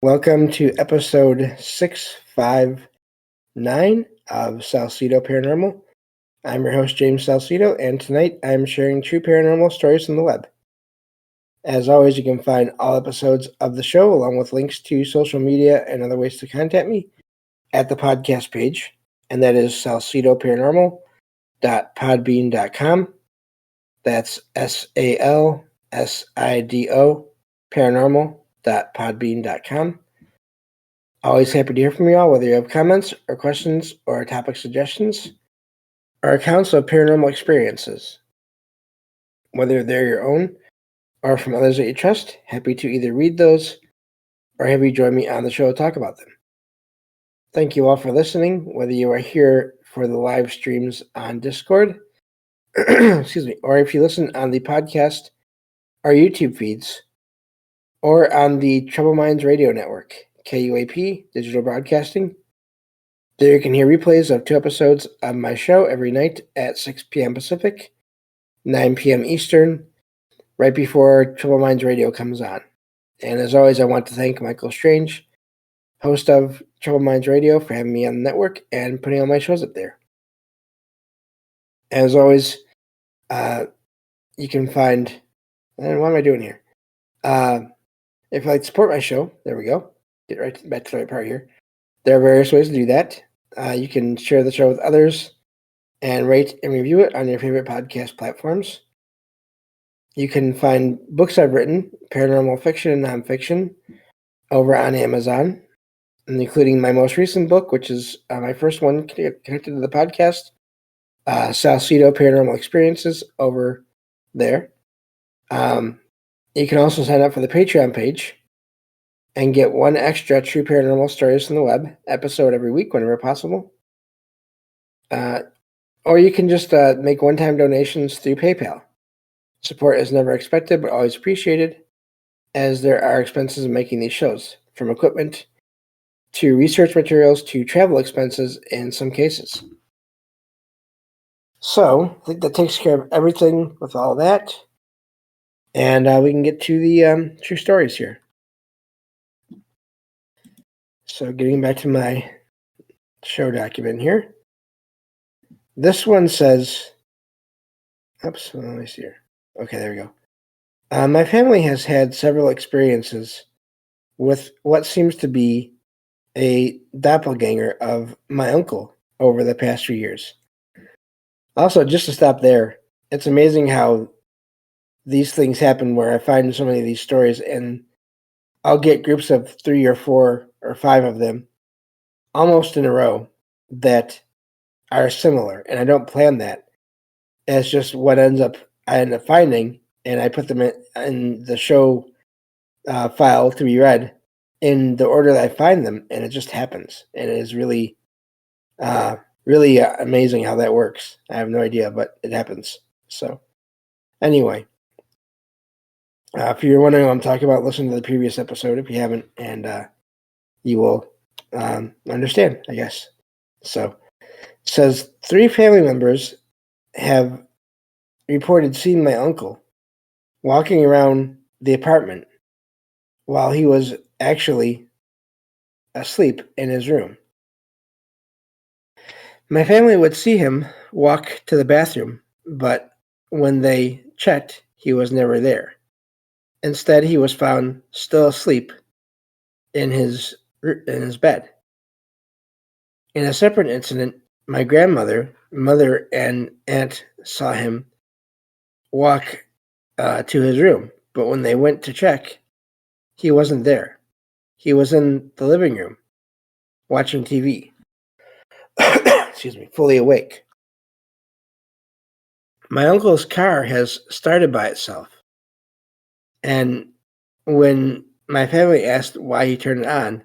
Welcome to episode 659 of Salsidoparanormal. I'm your host, James Salsido, and tonight I'm sharing true paranormal stories from the web. As always, you can find all episodes of the show, along with links to social media and other ways to contact me, at the podcast page, and that is salsidoparanormal.podbean.com. That's SALSIDO paranormal.podbean.com. Always happy to hear from you all, whether you have comments or questions or topic suggestions or accounts of paranormal experiences. Whether they're your own or from others that you trust, happy to either read those or have you join me on the show to talk about them. Thank you all for listening, whether you are here for the live streams on Discord, excuse me, or if you listen on the podcast or YouTube feeds, or on the Troubled Minds Radio Network, KUAP Digital Broadcasting. There you can hear replays of 2 episodes of my show every night at 6 p.m. Pacific, 9 p.m. Eastern, right before Troubled Minds Radio comes on. And as always, I want to thank Michael Strange, host of Troubled Minds Radio, for having me on the network and putting all my shows up there. As always, you can find... what am I doing here? If you'd like to support my show, there we go. Get right back to the right part here. There are various ways to do that. You can share the show with others and rate and review it on your favorite podcast platforms. You can find books I've written, paranormal fiction and nonfiction, over on Amazon, including my most recent book, which is my first one connected to the podcast, Salsido Paranormal Experiences, over there. You can also sign up for the Patreon page and get 1 extra True Paranormal Stories from the Web episode every week whenever possible. Or you can just make one-time donations through PayPal. Support is never expected but always appreciated, as there are expenses in making these shows, from equipment to research materials to travel expenses in some cases. So, I think that takes care of everything with all that. And we can get to the true stories here. So getting back to my show document here. This one says... Oops, let me see here. Okay, there we go. My family has had several experiences with what seems to be a doppelganger of my uncle over the past few years. Also, just to stop there, it's amazing how these things happen where I find so many of these stories and I'll get groups of 3 or 4 or 5 of them almost in a row that are similar, and I don't plan that. It's just what I end up finding, and I put them in the show file to be read in the order that I find them, and it just happens. And it is really, really amazing how that works. I have no idea, but it happens. So, anyway. If you're wondering what I'm talking about, listen to the previous episode if you haven't, and you will understand, I guess. So, it says 3 family members have reported seeing my uncle walking around the apartment while he was actually asleep in his room. My family would see him walk to the bathroom, but when they checked, he was never there. Instead, he was found still asleep in his bed. In a separate incident, my grandmother, mother, and aunt saw him walk to his room, but when they went to check, he wasn't there. He was in the living room, watching TV. Excuse me, fully awake. My uncle's car has started by itself. And when my family asked why he turned it on,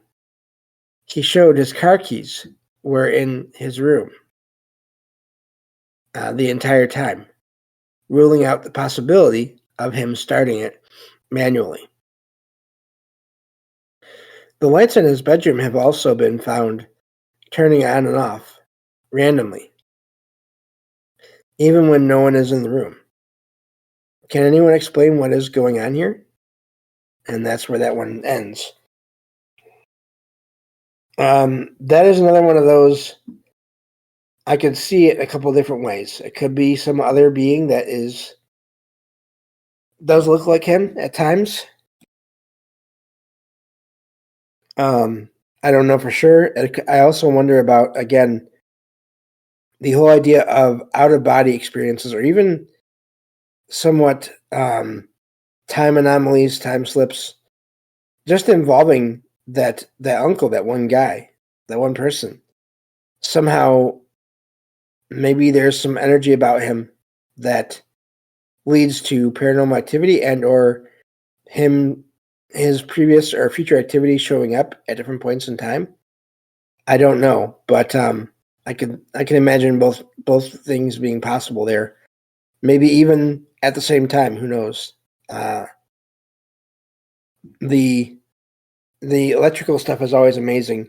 he showed his car keys were in his room the entire time, ruling out the possibility of him starting it manually. The lights in his bedroom have also been found turning on and off randomly, even when no one is in the room. Can anyone explain what is going on here? And that's where that one ends. That is another one of those. I could see it a couple different ways. It could be some other being that does look like him at times. I don't know for sure. I also wonder about, again, the whole idea of out of body experiences, or even somewhat time anomalies, time slips, just involving that uncle, that one guy, that one person. Somehow, maybe there's some energy about him that leads to paranormal activity and or his previous or future activity showing up at different points in time. I don't know, but I can imagine both things being possible there. Maybe even at the same time. Who knows? Uh, the the electrical stuff is always amazing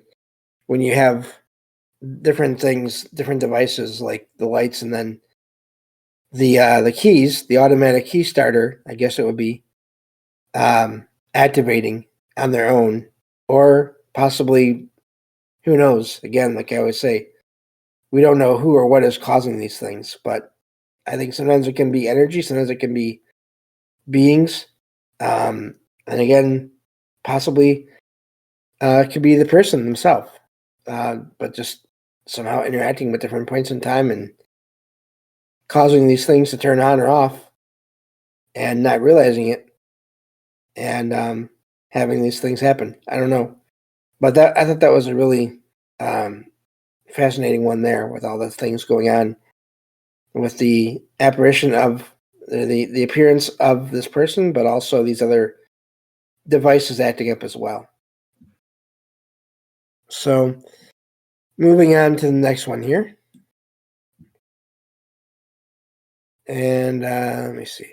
when you have different things, different devices like the lights, and then the keys, the automatic key starter. I guess it would be activating on their own, or possibly, who knows? Again, like I always say, we don't know who or what is causing these things, but I think sometimes it can be energy, sometimes it can be beings, and again, possibly it could be the person themselves, but just somehow interacting with different points in time and causing these things to turn on or off, and not realizing it, and having these things happen. I don't know, but that I thought that was a really um, fascinating one there, with all the things going on with the apparition of the appearance of this person, but also these other devices acting up as well. So, moving on to the next one here, and let me see.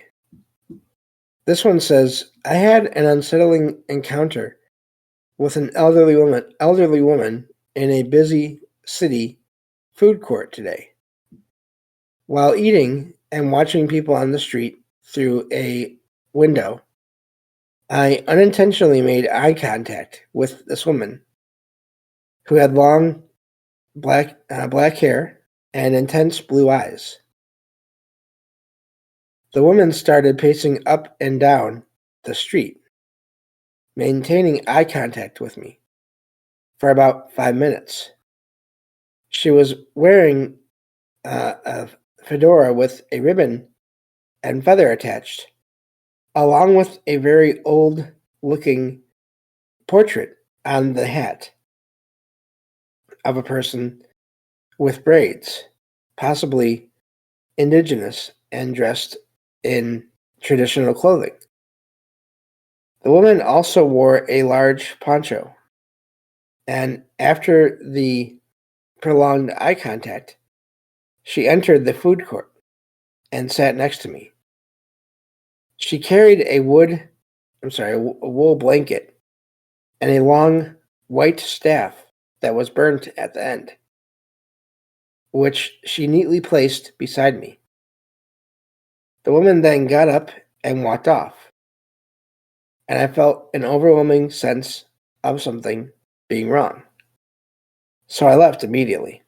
This one says, "I had an unsettling encounter with an elderly woman in a busy city food court today. While eating and watching people on the street through a window, I unintentionally made eye contact with this woman who had long black hair and intense blue eyes. The woman started pacing up and down the street, maintaining eye contact with me for about 5 minutes. She was wearing a fedora with a ribbon and feather attached, along with a very old-looking portrait on the hat of a person with braids, possibly indigenous and dressed in traditional clothing. The woman also wore a large poncho, and after the prolonged eye contact, she entered the food court and sat next to me. She carried a wool blanket and a long white staff that was burnt at the end, which she neatly placed beside me. The woman then got up and walked off, and I felt an overwhelming sense of something being wrong. So I left immediately.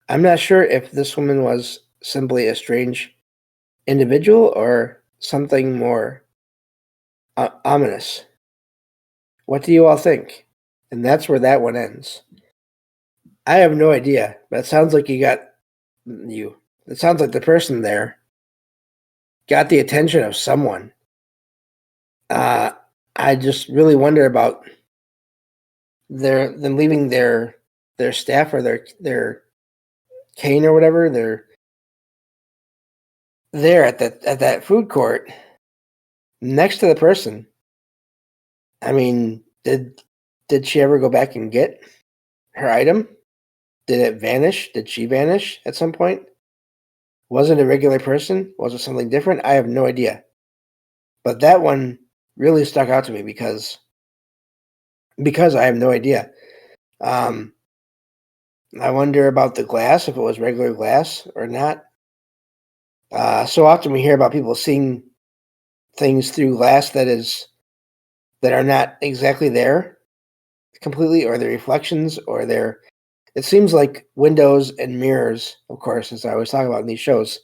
I'm not sure if this woman was simply a strange individual or something more ominous. What do you all think?" And that's where that one ends. I have no idea, but it sounds like you. It sounds like the person there got the attention of someone. Uh, I just really wonder about them leaving their staff or their cane or whatever. They're there at that food court next to the person. I mean, did she ever go back and get her item? Did it vanish? Did she vanish at some point? Was it a regular person? Was it something different? I have no idea. But that one really stuck out to me because I have no idea. Um, I wonder about the glass, if it was regular glass or not. So often we hear about people seeing things through glass that are not exactly there. completely, or they're reflections, or they're. It seems like windows and mirrors, of course, as I always talk about in these shows,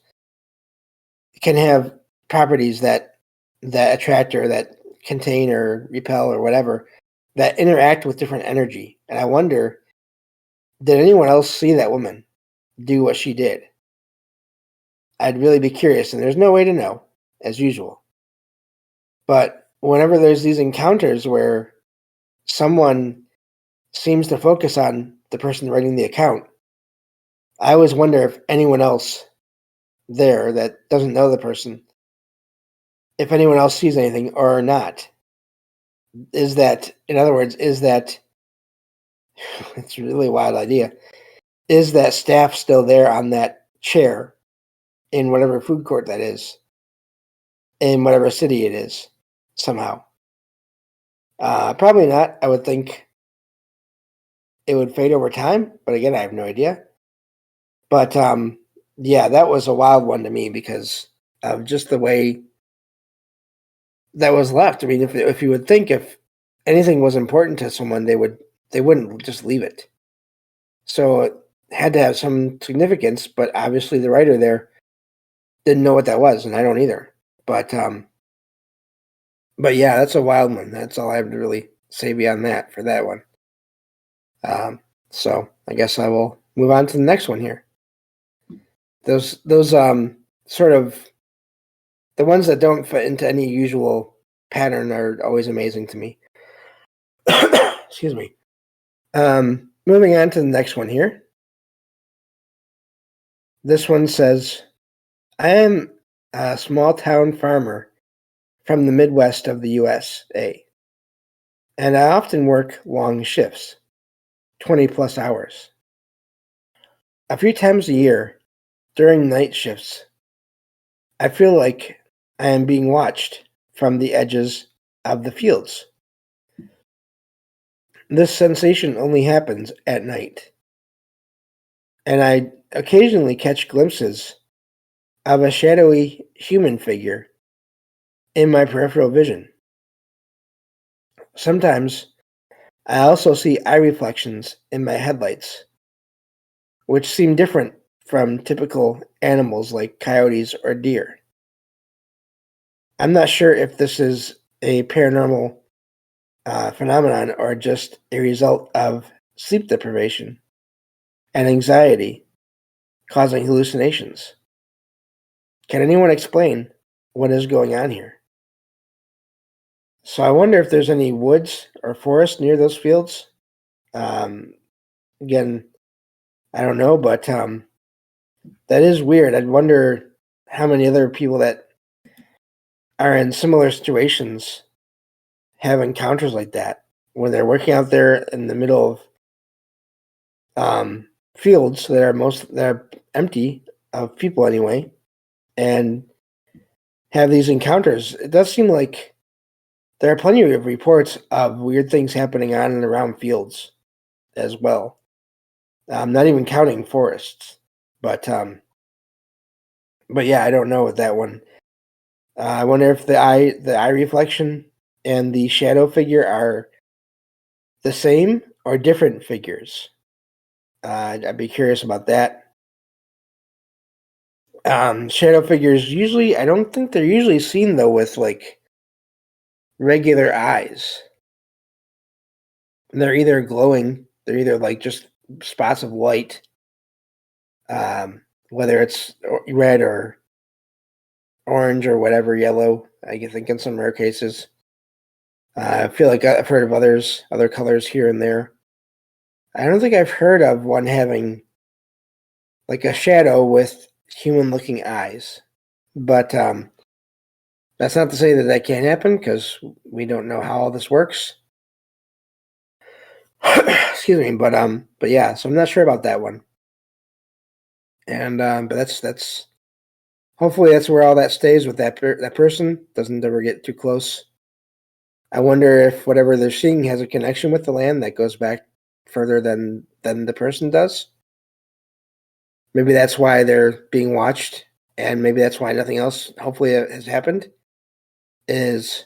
can have properties that attract or that contain or repel or whatever that interact with different energy. And I wonder, did anyone else see that woman do what she did? I'd really be curious, and there's no way to know, as usual. But whenever there's these encounters where someone seems to focus on the person writing the account, I always wonder if anyone else there that doesn't know the person, if anyone else sees anything or not. Is that, in other words, is that, it's a really wild idea, is that staff still there on that chair in whatever food court that is, in whatever city it is, somehow? Probably not. I would think it would fade over time, but again, I have no idea. But yeah, that was a wild one to me because of just the way that was left. I mean, if you would think if anything was important to someone, they wouldn't just leave it. So it had to have some significance, but obviously the writer there didn't know what that was, and I don't either. But yeah, that's a wild one. That's all I have to really say beyond that for that one. So I guess I will move on to the next one here. Those sort of the ones that don't fit into any usual pattern are always amazing to me. Excuse me. Moving on to the next one here. This one says, I am a small town farmer from the Midwest of the USA, and I often work long shifts, 20 plus hours. A few times a year, during night shifts, I feel like I am being watched from the edges of the fields. This sensation only happens at night, and I occasionally catch glimpses of a shadowy human figure in my peripheral vision. Sometimes I also see eye reflections in my headlights, which seem different from typical animals like coyotes or deer. I'm not sure if this is a paranormal phenomenon or just a result of sleep deprivation and anxiety causing hallucinations. Can anyone explain what is going on here? So I wonder if there's any woods or forest near those fields. Again, I don't know, but that is weird. I'd wonder how many other people that are in similar situations have encounters like that when they're working out there in the middle of fields that are empty of people anyway, and have these encounters. It does seem like there are plenty of reports of weird things happening on and around fields as well. Not even counting forests, but yeah, I don't know with that one. I wonder if the eye reflection and the shadow figure are the same or different figures. I'd be curious about that. Shadow figures usually, I don't think they're usually seen though with like regular eyes. They're either glowing, they're either like just spots of light, whether it's red or orange or whatever, yellow. I can think in some rare cases. I feel like I've heard of other colors here and there. I don't think I've heard of one having like a shadow with human-looking eyes, but that's not to say that that can't happen because we don't know how all this works. Excuse me, but yeah, so I'm not sure about that one. And but that's hopefully that's where all that stays with that person. Doesn't ever get too close. I wonder if whatever they're seeing has a connection with the land that goes back further than the person does. Maybe that's why they're being watched, and maybe that's why nothing else hopefully has happened. Is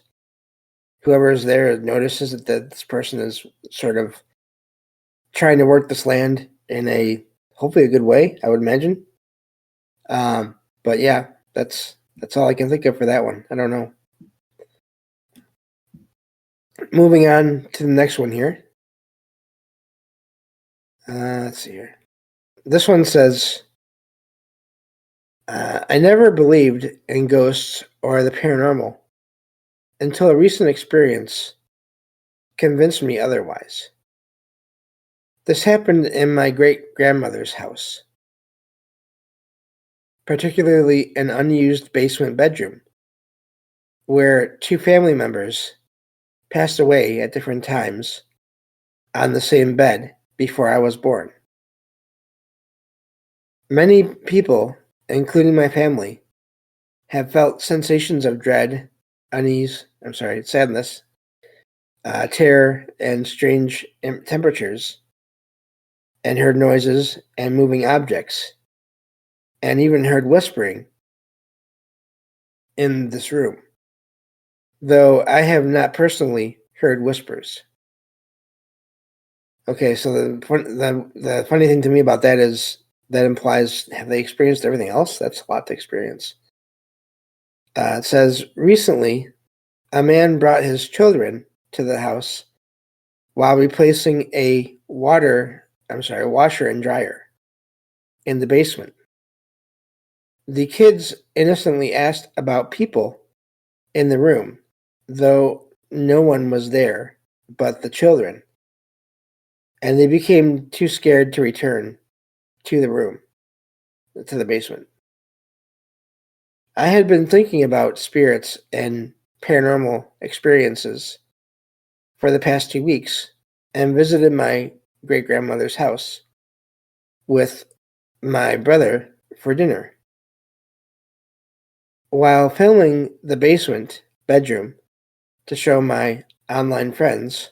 whoever is there notices that this person is sort of trying to work this land in a hopefully a good way, I would imagine. But yeah, that's all I can think of for that one. I don't know. Moving on to the next one here. Let's see here. This one says, I never believed in ghosts or the paranormal until a recent experience convinced me otherwise. This happened in my great-grandmother's house, particularly an unused basement bedroom, where two family members passed away at different times on the same bed before I was born. Many people, including my family, have felt sensations of dread, sadness, terror, and strange temperatures, and heard noises and moving objects, and even heard whispering in this room, though I have not personally heard whispers. Okay, so the funny thing to me about that is that implies, have they experienced everything else? That's a lot to experience. It says, recently, a man brought his children to the house while replacing a washer and dryer in the basement. The kids innocently asked about people in the room, though no one was there but the children, and they became too scared to return to the basement. I had been thinking about spirits and paranormal experiences for the past 2 weeks and visited my great-grandmother's house with my brother for dinner. While filming the basement bedroom to show my online friends,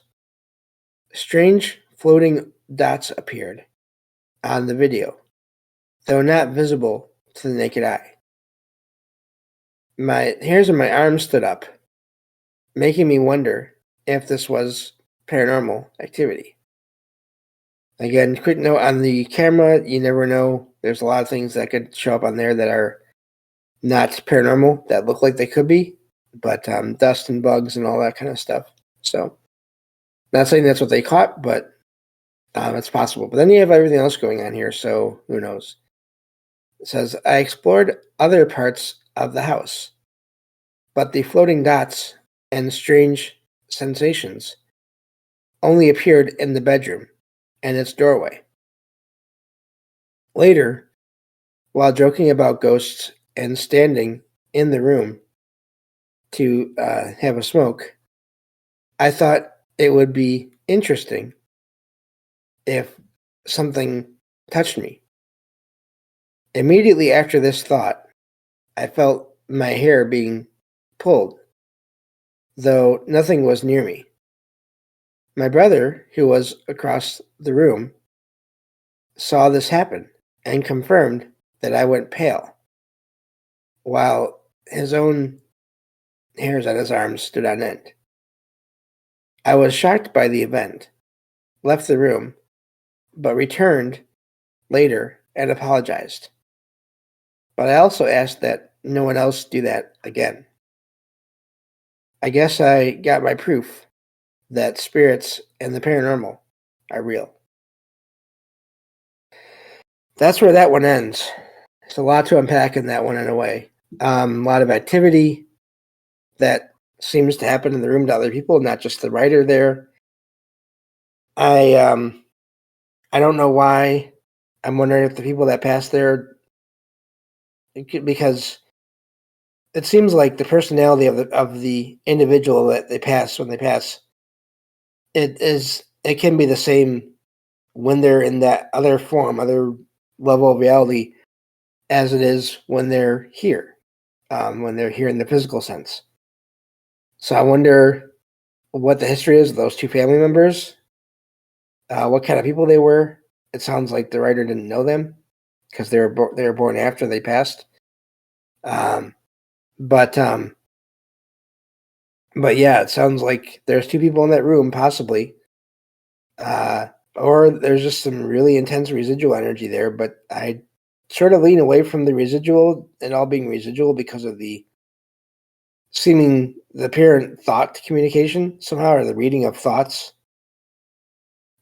strange floating dots appeared on the video, though not visible to the naked eye. My hairs on my arms stood up, making me wonder if this was paranormal activity. Again, quick note on the camera, you never know. There's a lot of things that could show up on there that are not paranormal, that look like they could be, but dust and bugs and all that kind of stuff. So, not saying that's what they caught, but it's possible. But then you have everything else going on here, so who knows? It says, I explored other parts of the house, but the floating dots and strange sensations only appeared in the bedroom and its doorway. Later, while joking about ghosts and standing in the room to have a smoke, I thought it would be interesting if something touched me. Immediately after this thought, I felt my hair being pulled, though nothing was near me. My brother, who was across the room, saw this happen and confirmed that I went pale, while his own hairs on his arms stood on end. I was shocked by the event, left the room, but returned later and apologized. But I also asked that no one else do that again. I guess I got my proof that spirits and the paranormal are real. That's where that one ends. There's a lot to unpack in that one in a way. A lot of activity that seems to happen in the room to other people, not just the writer there. I don't know why. I'm wondering if the people that passed there, because it seems like the personality of the individual that they pass when they pass, it can be the same when they're in that other form, other level of reality, as it is when they're here in the physical sense. So I wonder what the history is of those two family members, what kind of people they were. It sounds like the writer didn't know them because they were born after they passed. But But yeah, it sounds like there's two people in that room, possibly. Or there's just some really intense residual energy there, but I sort of lean away from the residual and all being residual because of the apparent thought communication somehow, or the reading of thoughts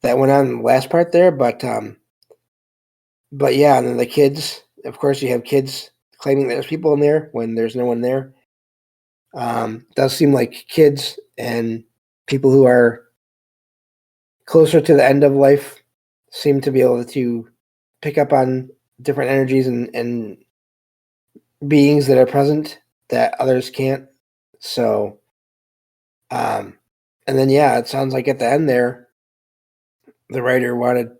that went on in the last part there. But yeah, and then the kids, of course, you have kids claiming there's people in there when there's no one there. Does seem like kids and people who are closer to the end of life seem to be able to pick up on different energies and beings that are present that others can't. So, and then, yeah, it sounds like at the end there, the writer wanted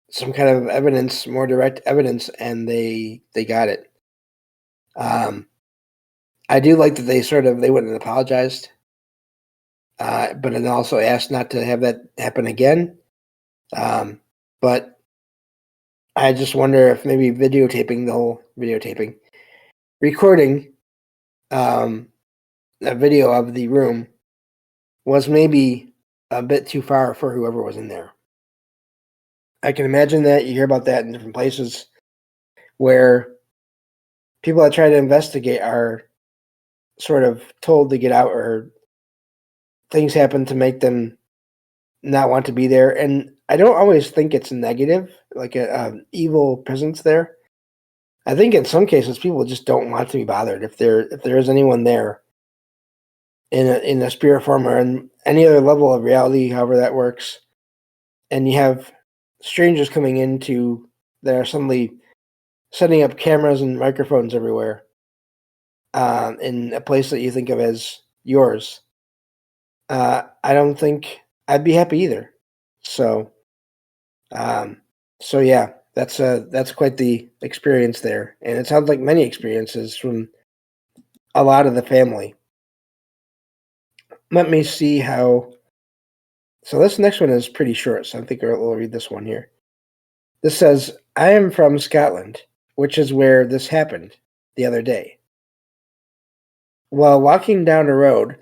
some kind of evidence, more direct evidence, and they got it. I do like that they went and apologized, but then also asked not to have that happen again. But I just wonder if maybe recording a video of the room was maybe a bit too far for whoever was in there. I can imagine that. You hear about that in different places where people that try to investigate are sort of told to get out, or things happen to make them not want to be there. And I don't always think it's negative, like a evil presence there. I think in some cases people just don't want to be bothered. If there is anyone there in a spirit form or in any other level of reality, however that works, and you have strangers coming into that are suddenly setting up cameras and microphones everywhere, in a place that you think of as yours, I don't think I'd be happy either. So, yeah, that's quite the experience there, and it sounds like many experiences from a lot of the family. Let me see how. So this next one is pretty short, so I think we'll read this one here. This says, "I am from Scotland, which is where this happened the other day. While walking down a road,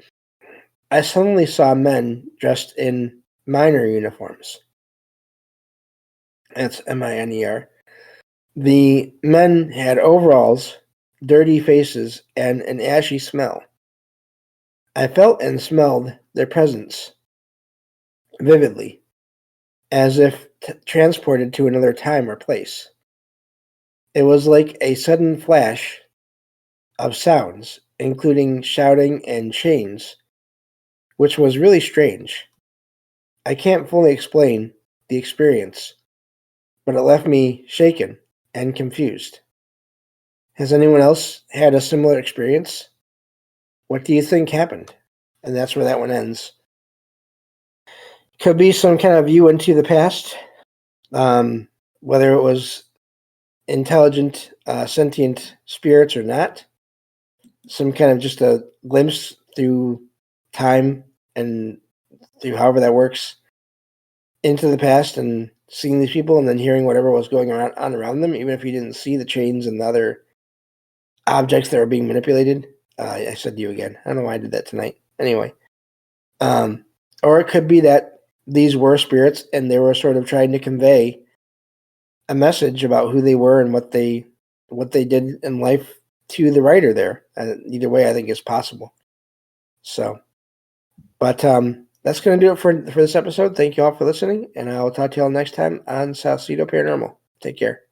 I suddenly saw men dressed in miner uniforms." That's MINER. "The men had overalls, dirty faces, and an ashy smell. I felt and smelled their presence vividly, as if transported to another time or place. It was like a sudden flash of sounds, including shouting and chains, which was really strange. I can't fully explain the experience, but it left me shaken and confused. Has anyone else had a similar experience? What do you think happened?" And that's where that one ends. Could be some kind of view into the past, whether it was intelligent, sentient spirits or not. Some kind of just a glimpse through time and through however that works into the past, and seeing these people and then hearing whatever was going on around them, even if you didn't see the chains and the other objects that were being manipulated. I said you again. I don't know why I did that tonight. Anyway, or it could be that these were spirits and they were sort of trying to convey a message about who they were and what they did in life to the writer there. Either way, I think is possible. So, but that's going to do it for this episode. Thank you all for listening, and I'll talk to you all next time on Salsidoparanormal. Take care.